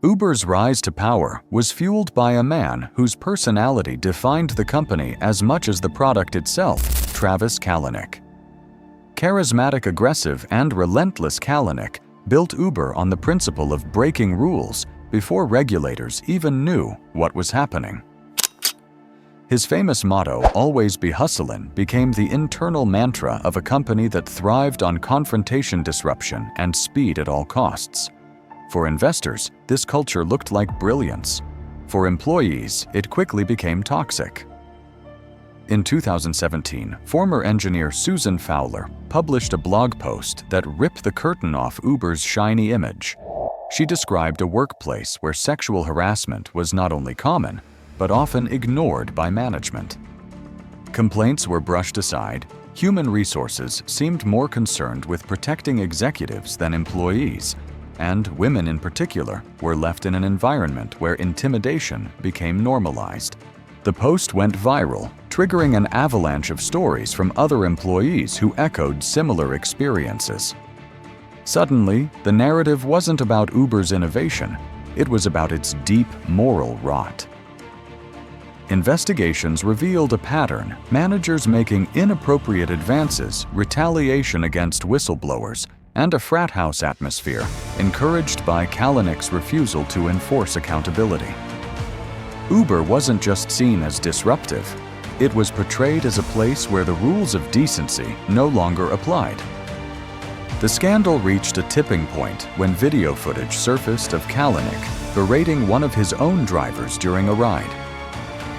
Uber's rise to power was fueled by a man whose personality defined the company as much as the product itself, Travis Kalanick. Charismatic, aggressive, and relentless Kalanick built Uber on the principle of breaking rules before regulators even knew what was happening. His famous motto, "Always be hustlin'," became the internal mantra of a company that thrived on confrontation, disruption, and speed at all costs. For investors, this culture looked like brilliance. For employees, it quickly became toxic. In 2017, former engineer Susan Fowler published a blog post that ripped the curtain off Uber's shiny image. She described a workplace where sexual harassment was not only common, but often ignored by management. Complaints were brushed aside. Human resources seemed more concerned with protecting executives than employees, and women in particular were left in an environment where intimidation became normalized. The post went viral, triggering an avalanche of stories from other employees who echoed similar experiences. Suddenly, the narrative wasn't about Uber's innovation, it was about its deep moral rot. Investigations revealed a pattern: managers making inappropriate advances, retaliation against whistleblowers, and a frat house atmosphere encouraged by Kalanick's refusal to enforce accountability. Uber wasn't just seen as disruptive, it was portrayed as a place where the rules of decency no longer applied. The scandal reached a tipping point when video footage surfaced of Kalanick berating one of his own drivers during a ride.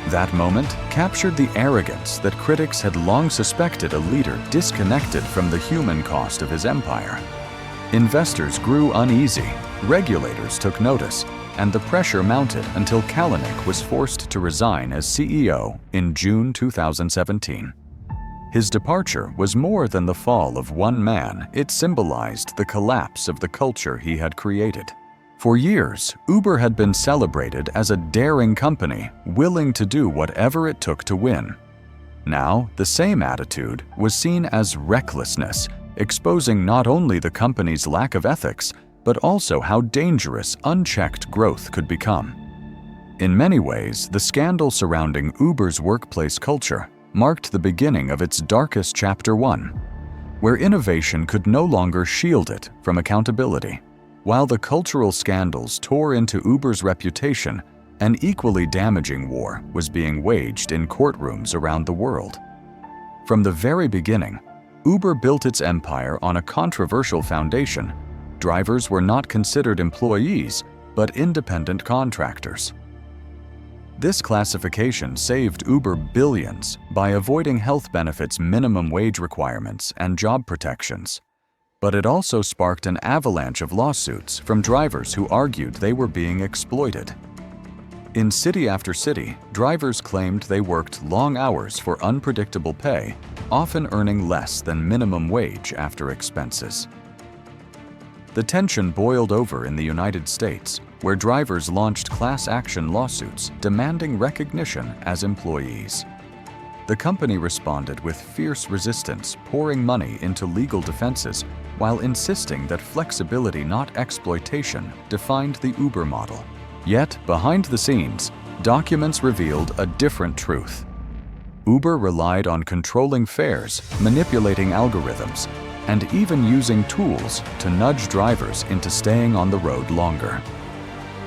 That moment captured the arrogance that critics had long suspected a leader disconnected from the human cost of his empire. Investors grew uneasy, regulators took notice, and the pressure mounted until Kalanick was forced to resign as CEO in June 2017. His departure was more than the fall of one man, it symbolized the collapse of the culture he had created. For years, Uber had been celebrated as a daring company, willing to do whatever it took to win. Now, the same attitude was seen as recklessness, exposing not only the company's lack of ethics, but also how dangerous unchecked growth could become. In many ways, the scandal surrounding Uber's workplace culture marked the beginning of its darkest chapter 1, where innovation could no longer shield it from accountability. While the cultural scandals tore into Uber's reputation, an equally damaging war was being waged in courtrooms around the world. From the very beginning, Uber built its empire on a controversial foundation. Drivers were not considered employees, but independent contractors. This classification saved Uber billions by avoiding health benefits, minimum wage requirements, and job protections. But it also sparked an avalanche of lawsuits from drivers who argued they were being exploited. In city after city, drivers claimed they worked long hours for unpredictable pay, often earning less than minimum wage after expenses. The tension boiled over in the United States, where drivers launched class action lawsuits demanding recognition as employees. The company responded with fierce resistance, pouring money into legal defenses while insisting that flexibility, not exploitation, defined the Uber model. Yet, behind the scenes, documents revealed a different truth. Uber relied on controlling fares, manipulating algorithms, and even using tools to nudge drivers into staying on the road longer.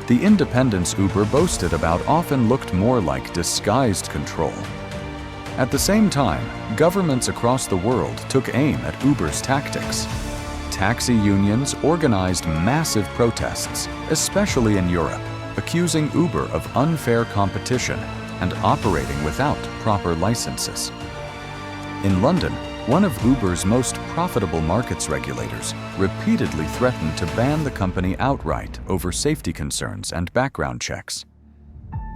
The independence Uber boasted about often looked more like disguised control. At the same time, governments across the world took aim at Uber's tactics. Taxi unions organized massive protests, especially in Europe, accusing Uber of unfair competition and operating without proper licenses. In London, one of Uber's most profitable markets regulators repeatedly threatened to ban the company outright over safety concerns and background checks.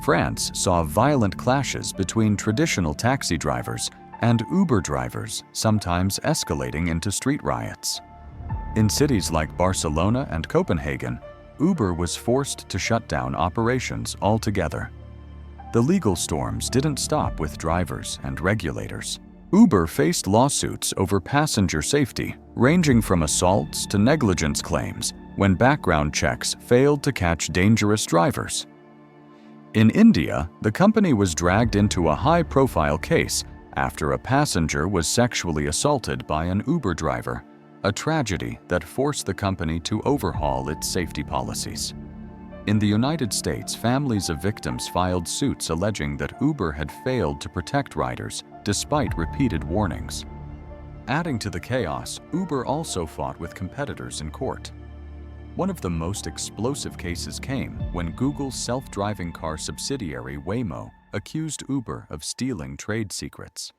France saw violent clashes between traditional taxi drivers and Uber drivers, sometimes escalating into street riots. In cities like Barcelona and Copenhagen, Uber was forced to shut down operations altogether. The legal storms didn't stop with drivers and regulators. Uber faced lawsuits over passenger safety, ranging from assaults to negligence claims, when background checks failed to catch dangerous drivers. In India, the company was dragged into a high-profile case after a passenger was sexually assaulted by an Uber driver, a tragedy that forced the company to overhaul its safety policies. In the United States, families of victims filed suits alleging that Uber had failed to protect riders despite repeated warnings. Adding to the chaos, Uber also fought with competitors in court. One of the most explosive cases came when Google's self-driving car subsidiary Waymo accused Uber of stealing trade secrets.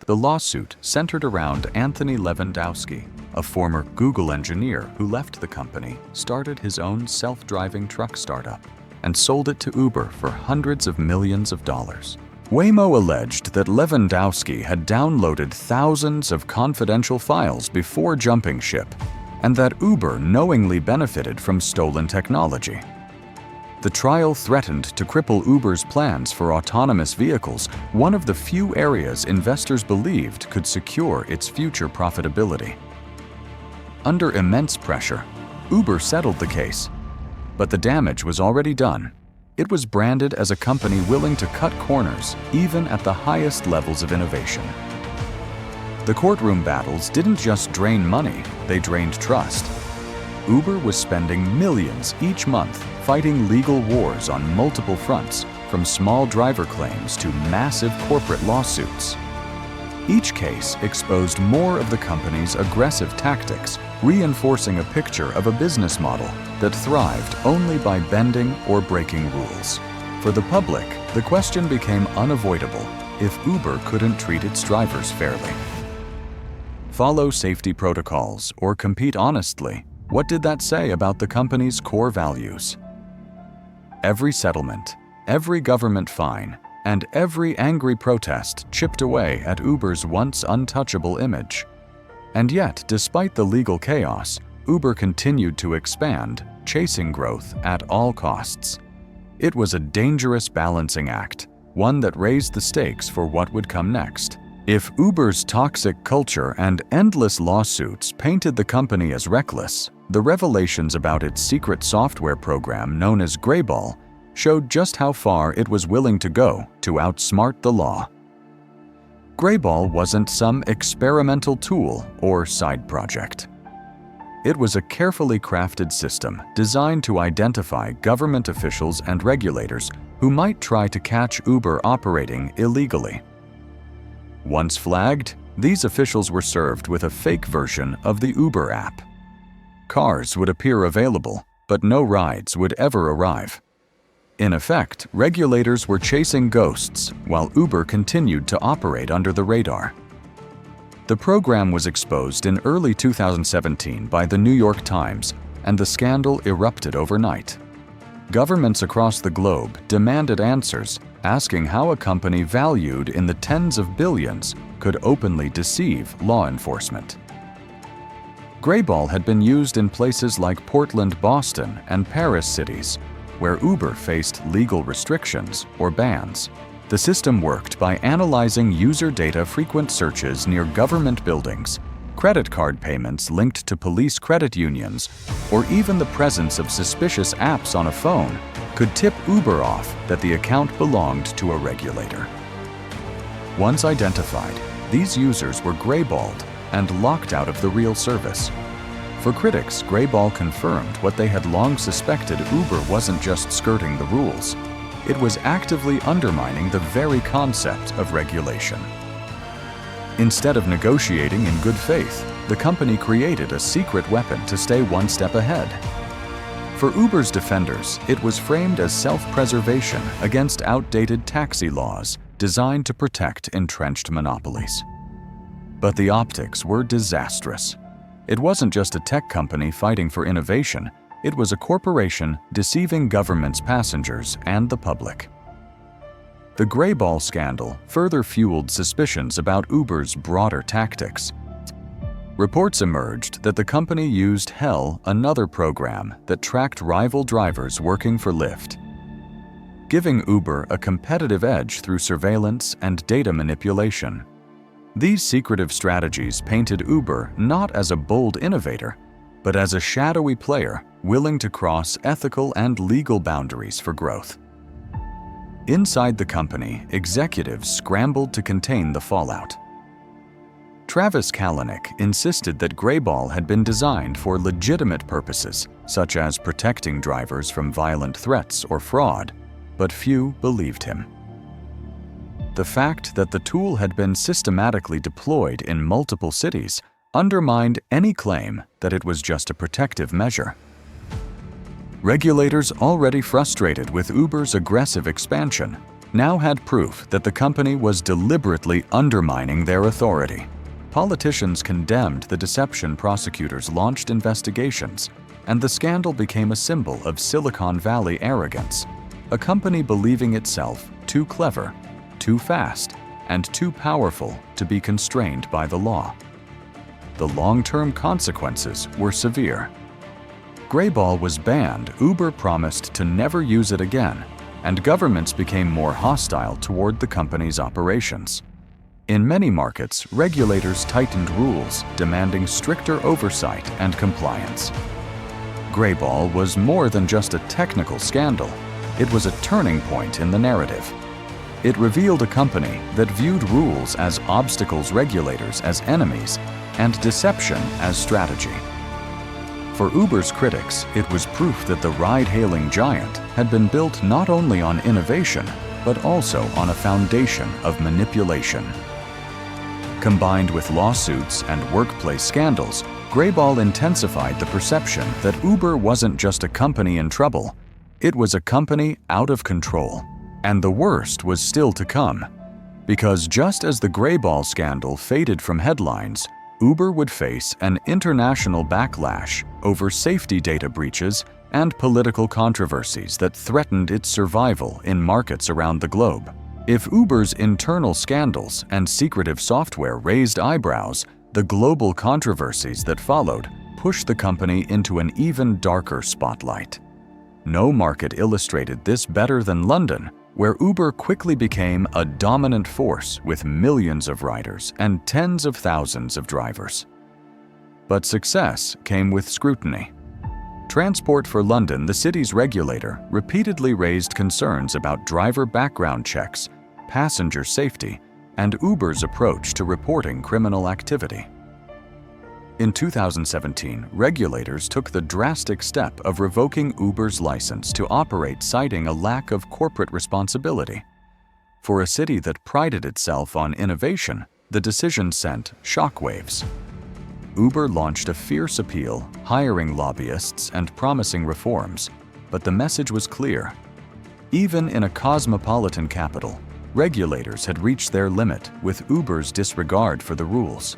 The lawsuit centered around Anthony Levandowski, a former Google engineer who left the company, started his own self-driving truck startup, and sold it to Uber for hundreds of millions of dollars. Waymo alleged that Levandowski had downloaded thousands of confidential files before jumping ship, and that Uber knowingly benefited from stolen technology. The trial threatened to cripple Uber's plans for autonomous vehicles, one of the few areas investors believed could secure its future profitability. Under immense pressure, Uber settled the case, but the damage was already done. It was branded as a company willing to cut corners even at the highest levels of innovation. The courtroom battles didn't just drain money, they drained trust. Uber was spending millions each month fighting legal wars on multiple fronts, from small driver claims to massive corporate lawsuits. Each case exposed more of the company's aggressive tactics, reinforcing a picture of a business model that thrived only by bending or breaking rules. For the public, the question became unavoidable if Uber couldn't treat its drivers fairly. Follow safety protocols or compete honestly. What did that say about the company's core values? Every settlement, every government fine, and every angry protest chipped away at Uber's once untouchable image. And yet, despite the legal chaos, Uber continued to expand, chasing growth at all costs. It was a dangerous balancing act, one that raised the stakes for what would come next. If Uber's toxic culture and endless lawsuits painted the company as reckless, the revelations about its secret software program known as Greyball showed just how far it was willing to go to outsmart the law. Greyball wasn't some experimental tool or side project. It was a carefully crafted system designed to identify government officials and regulators who might try to catch Uber operating illegally. Once flagged, these officials were served with a fake version of the Uber app. Cars would appear available, but no rides would ever arrive. In effect, regulators were chasing ghosts while Uber continued to operate under the radar. The program was exposed in early 2017 by the New York Times, and the scandal erupted overnight. Governments across the globe demanded answers, asking how a company valued in the tens of billions could openly deceive law enforcement. Greyball had been used in places like Portland, Boston, and Paris cities, where Uber faced legal restrictions or bans. The system worked by analyzing user data, frequent searches near government buildings, credit card payments linked to police credit unions, or even the presence of suspicious apps on a phone could tip Uber off that the account belonged to a regulator. Once identified, these users were greyballed and locked out of the real service. For critics, Greyball confirmed what they had long suspected: Uber wasn't just skirting the rules. It was actively undermining the very concept of regulation. Instead of negotiating in good faith, the company created a secret weapon to stay one step ahead. For Uber's defenders, it was framed as self-preservation against outdated taxi laws designed to protect entrenched monopolies. But the optics were disastrous. It wasn't just a tech company fighting for innovation, it was a corporation deceiving governments, passengers, and the public. The Greyball scandal further fueled suspicions about Uber's broader tactics. Reports emerged that the company used Hell, another program that tracked rival drivers working for Lyft, giving Uber a competitive edge through surveillance and data manipulation. These secretive strategies painted Uber not as a bold innovator, but as a shadowy player willing to cross ethical and legal boundaries for growth. Inside the company, executives scrambled to contain the fallout. Travis Kalanick insisted that Greyball had been designed for legitimate purposes, such as protecting drivers from violent threats or fraud, but few believed him. The fact that the tool had been systematically deployed in multiple cities undermined any claim that it was just a protective measure. Regulators, already frustrated with Uber's aggressive expansion, now had proof that the company was deliberately undermining their authority. Politicians condemned the deception, prosecutors launched investigations, and the scandal became a symbol of Silicon Valley arrogance, a company believing itself too clever, too fast, and too powerful to be constrained by the law. The long-term consequences were severe. Greyball was banned, Uber promised to never use it again, and governments became more hostile toward the company's operations. In many markets, regulators tightened rules, demanding stricter oversight and compliance. Greyball was more than just a technical scandal. It was a turning point in the narrative. It revealed a company that viewed rules as obstacles, regulators as enemies, and deception as strategy. For Uber's critics, it was proof that the ride-hailing giant had been built not only on innovation, but also on a foundation of manipulation. Combined with lawsuits and workplace scandals, Greyball intensified the perception that Uber wasn't just a company in trouble, it was a company out of control. And the worst was still to come. Because just as the Greyball scandal faded from headlines, Uber would face an international backlash over safety data breaches and political controversies that threatened its survival in markets around the globe. If Uber's internal scandals and secretive software raised eyebrows, the global controversies that followed pushed the company into an even darker spotlight. No market illustrated this better than London, where Uber quickly became a dominant force with millions of riders and tens of thousands of drivers. But success came with scrutiny. Transport for London, the city's regulator, repeatedly raised concerns about driver background checks, passenger safety, and Uber's approach to reporting criminal activity. In 2017, regulators took the drastic step of revoking Uber's license to operate, citing a lack of corporate responsibility. For a city that prided itself on innovation, the decision sent shockwaves. Uber launched a fierce appeal, hiring lobbyists and promising reforms, but the message was clear. Even in a cosmopolitan capital, regulators had reached their limit with Uber's disregard for the rules.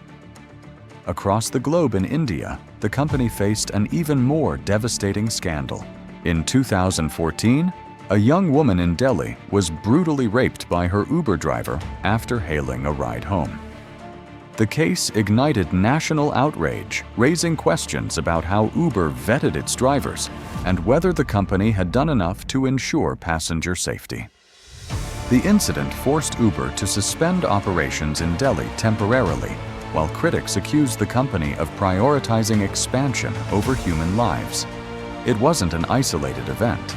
Across the globe in India, the company faced an even more devastating scandal. In 2014, a young woman in Delhi was brutally raped by her Uber driver after hailing a ride home. The case ignited national outrage, raising questions about how Uber vetted its drivers and whether the company had done enough to ensure passenger safety. The incident forced Uber to suspend operations in Delhi temporarily, while critics accused the company of prioritizing expansion over human lives. It wasn't an isolated event.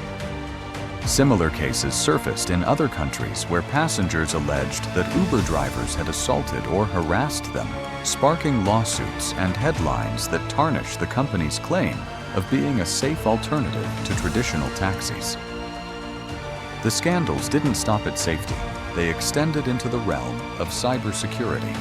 Similar cases surfaced in other countries where passengers alleged that Uber drivers had assaulted or harassed them, sparking lawsuits and headlines that tarnish the company's claim of being a safe alternative to traditional taxis. The scandals didn't stop at safety. They extended into the realm of cybersecurity.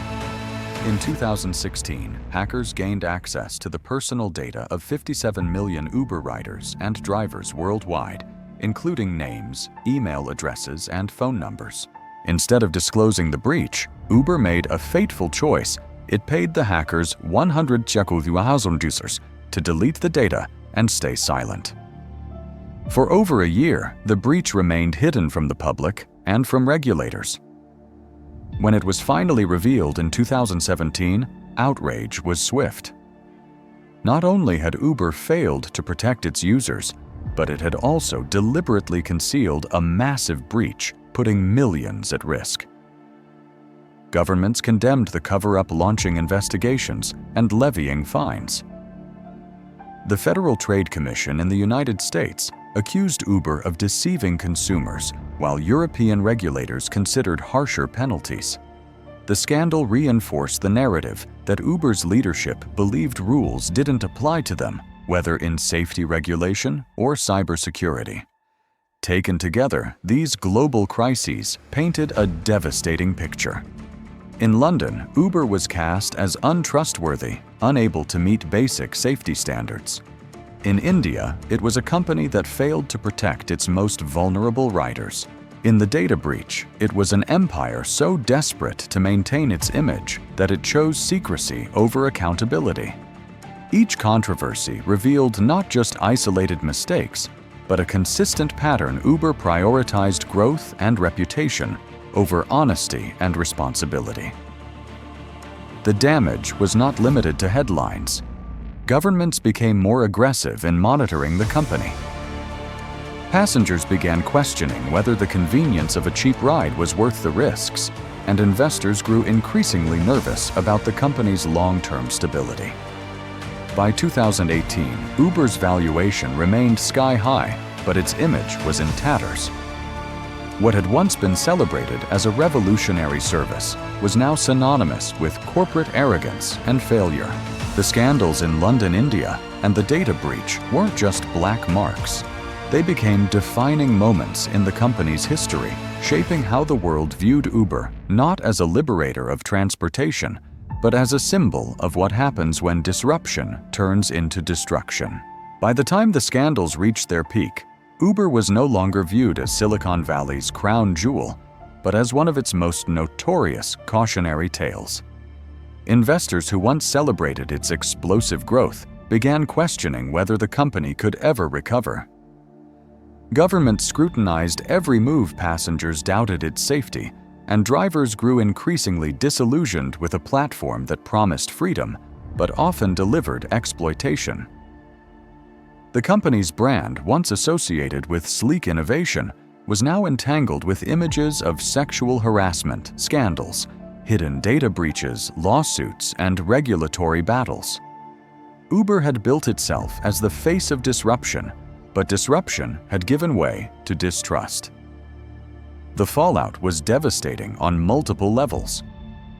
In 2016, hackers gained access to the personal data of 57 million Uber riders and drivers worldwide, including names, email addresses, and phone numbers. Instead of disclosing the breach, Uber made a fateful choice. It paid the hackers 100,000 users to delete the data and stay silent. For over a year, the breach remained hidden from the public and from regulators. When it was finally revealed in 2017, outrage was swift. Not only had Uber failed to protect its users, but it had also deliberately concealed a massive breach, putting millions at risk. Governments condemned the cover-up, launching investigations and levying fines. The Federal Trade Commission in the United States accused Uber of deceiving consumers, while European regulators considered harsher penalties. The scandal reinforced the narrative that Uber's leadership believed rules didn't apply to them, whether in safety regulation or cybersecurity. Taken together, these global crises painted a devastating picture. In London, Uber was cast as untrustworthy, unable to meet basic safety standards. In India, it was a company that failed to protect its most vulnerable riders. In the data breach, it was an empire so desperate to maintain its image that it chose secrecy over accountability. Each controversy revealed not just isolated mistakes, but a consistent pattern. Uber prioritized growth and reputation over honesty and responsibility. The damage was not limited to headlines. Governments became more aggressive in monitoring the company. Passengers began questioning whether the convenience of a cheap ride was worth the risks, and investors grew increasingly nervous about the company's long-term stability. By 2018, Uber's valuation remained sky-high, but its image was in tatters. What had once been celebrated as a revolutionary service was now synonymous with corporate arrogance and failure. The scandals in London, India, and the data breach weren't just black marks. They became defining moments in the company's history, shaping how the world viewed Uber not as a liberator of transportation, but as a symbol of what happens when disruption turns into destruction. By the time the scandals reached their peak, Uber was no longer viewed as Silicon Valley's crown jewel, but as one of its most notorious cautionary tales. Investors who once celebrated its explosive growth began questioning whether the company could ever recover. Governments scrutinized every move. Passengers doubted its safety, and drivers grew increasingly disillusioned with a platform that promised freedom, but often delivered exploitation. The company's brand, once associated with sleek innovation, was now entangled with images of sexual harassment, scandals, hidden data breaches, lawsuits, and regulatory battles. Uber had built itself as the face of disruption, but disruption had given way to distrust. The fallout was devastating on multiple levels.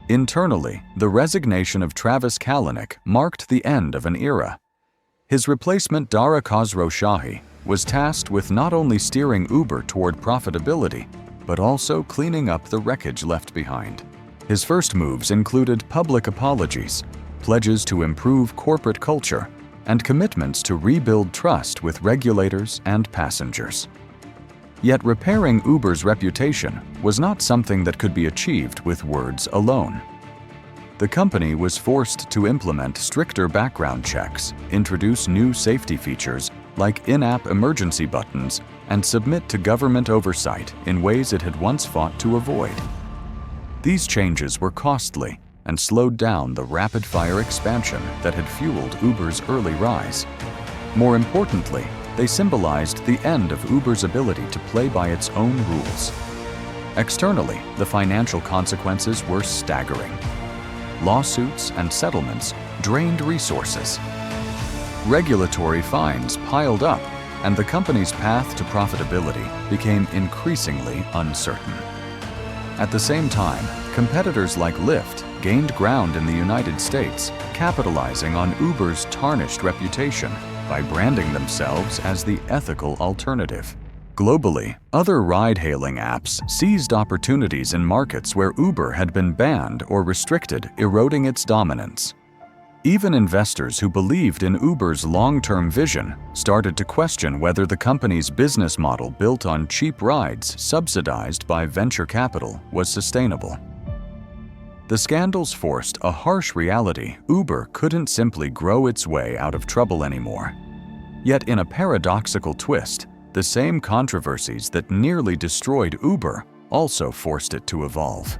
Internally, the resignation of Travis Kalanick marked the end of an era. His replacement, Dara Khosrowshahi, was tasked with not only steering Uber toward profitability, but also cleaning up the wreckage left behind. His first moves included public apologies, pledges to improve corporate culture, and commitments to rebuild trust with regulators and passengers. Yet repairing Uber's reputation was not something that could be achieved with words alone. The company was forced to implement stricter background checks, introduce new safety features like in-app emergency buttons, and submit to government oversight in ways it had once fought to avoid. These changes were costly and slowed down the rapid-fire expansion that had fueled Uber's early rise. More importantly, they symbolized the end of Uber's ability to play by its own rules. Externally, the financial consequences were staggering. Lawsuits and settlements drained resources. Regulatory fines piled up, and the company's path to profitability became increasingly uncertain. At the same time, competitors like Lyft gained ground in the United States, capitalizing on Uber's tarnished reputation by branding themselves as the ethical alternative. Globally, other ride-hailing apps seized opportunities in markets where Uber had been banned or restricted, eroding its dominance. Even investors who believed in Uber's long-term vision started to question whether the company's business model built on cheap rides subsidized by venture capital was sustainable. The scandals forced a harsh reality. Uber couldn't simply grow its way out of trouble anymore. Yet in a paradoxical twist, the same controversies that nearly destroyed Uber also forced it to evolve.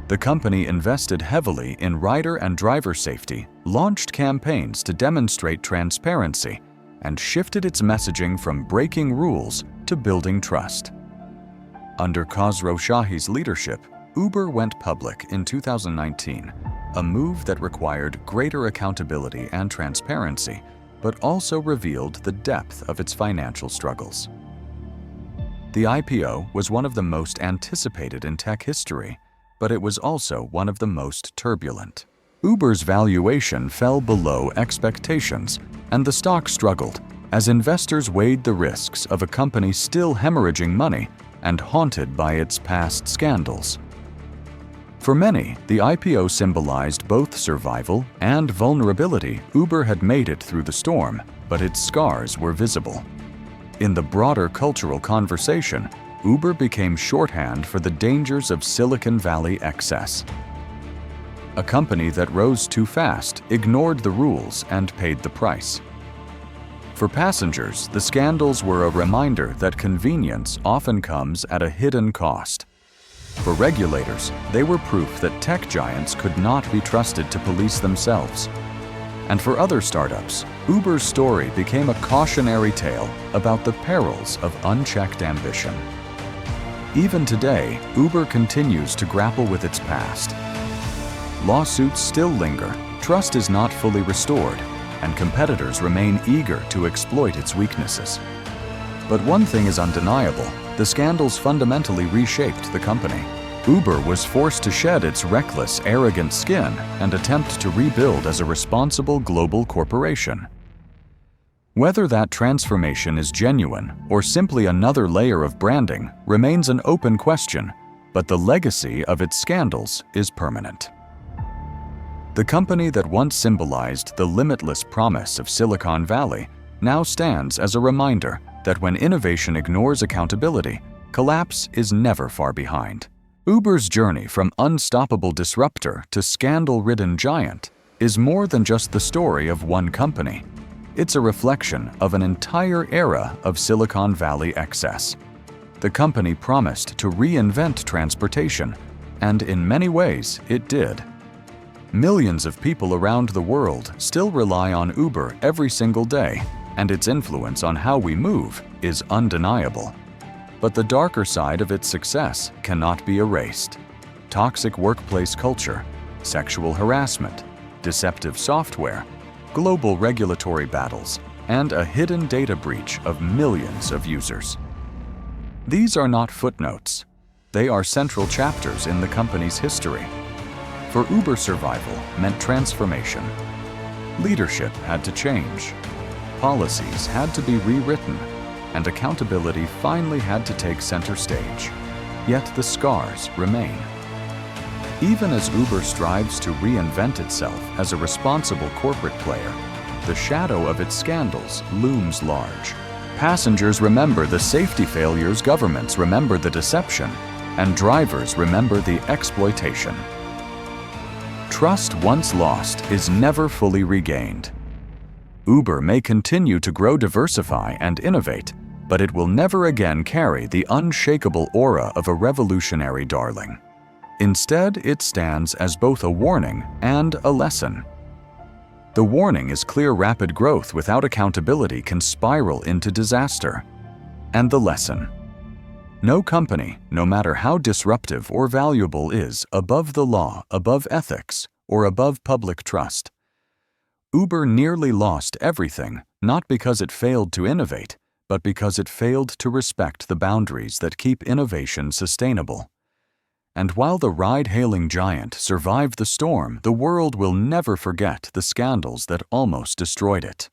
The company invested heavily in rider and driver safety, launched campaigns to demonstrate transparency, and shifted its messaging from breaking rules to building trust. Under Khosrowshahi's leadership, Uber went public in 2019, a move that required greater accountability and transparency, but also revealed the depth of its financial struggles. The IPO was one of the most anticipated in tech history, but it was also one of the most turbulent. Uber's valuation fell below expectations, and the stock struggled as investors weighed the risks of a company still hemorrhaging money and haunted by its past scandals. For many, the IPO symbolized both survival and vulnerability. Uber had made it through the storm, but its scars were visible. In the broader cultural conversation, Uber became shorthand for the dangers of Silicon Valley excess. A company that rose too fast, ignored the rules, and paid the price. For passengers, the scandals were a reminder that convenience often comes at a hidden cost. For regulators, they were proof that tech giants could not be trusted to police themselves. And for other startups, Uber's story became a cautionary tale about the perils of unchecked ambition. Even today, Uber continues to grapple with its past. Lawsuits still linger, trust is not fully restored, and competitors remain eager to exploit its weaknesses. But one thing is undeniable: the scandals fundamentally reshaped the company. Uber was forced to shed its reckless, arrogant skin and attempt to rebuild as a responsible global corporation. Whether that transformation is genuine or simply another layer of branding remains an open question, but the legacy of its scandals is permanent. The company that once symbolized the limitless promise of Silicon Valley now stands as a reminder that when innovation ignores accountability, collapse is never far behind. Uber's journey from unstoppable disruptor to scandal-ridden giant is more than just the story of one company. It's a reflection of an entire era of Silicon Valley excess. The company promised to reinvent transportation, and in many ways it did. Millions of people around the world still rely on Uber every single day, and its influence on how we move is undeniable. But the darker side of its success cannot be erased. Toxic workplace culture, sexual harassment, deceptive software, global regulatory battles, and a hidden data breach of millions of users. These are not footnotes. They are central chapters in the company's history. For Uber, survival meant transformation. Leadership had to change. Policies had to be rewritten, and accountability finally had to take center stage. Yet the scars remain. Even as Uber strives to reinvent itself as a responsible corporate player, the shadow of its scandals looms large. Passengers remember the safety failures, governments remember the deception, and drivers remember the exploitation. Trust once lost is never fully regained. Uber may continue to grow, diversify, and innovate, but it will never again carry the unshakable aura of a revolutionary darling. Instead, it stands as both a warning and a lesson. The warning is clear: rapid growth without accountability can spiral into disaster. And the lesson: no company, no matter how disruptive or valuable, is above the law, above ethics, or above public trust. Uber nearly lost everything, not because it failed to innovate, but because it failed to respect the boundaries that keep innovation sustainable. And while the ride-hailing giant survived the storm, the world will never forget the scandals that almost destroyed it.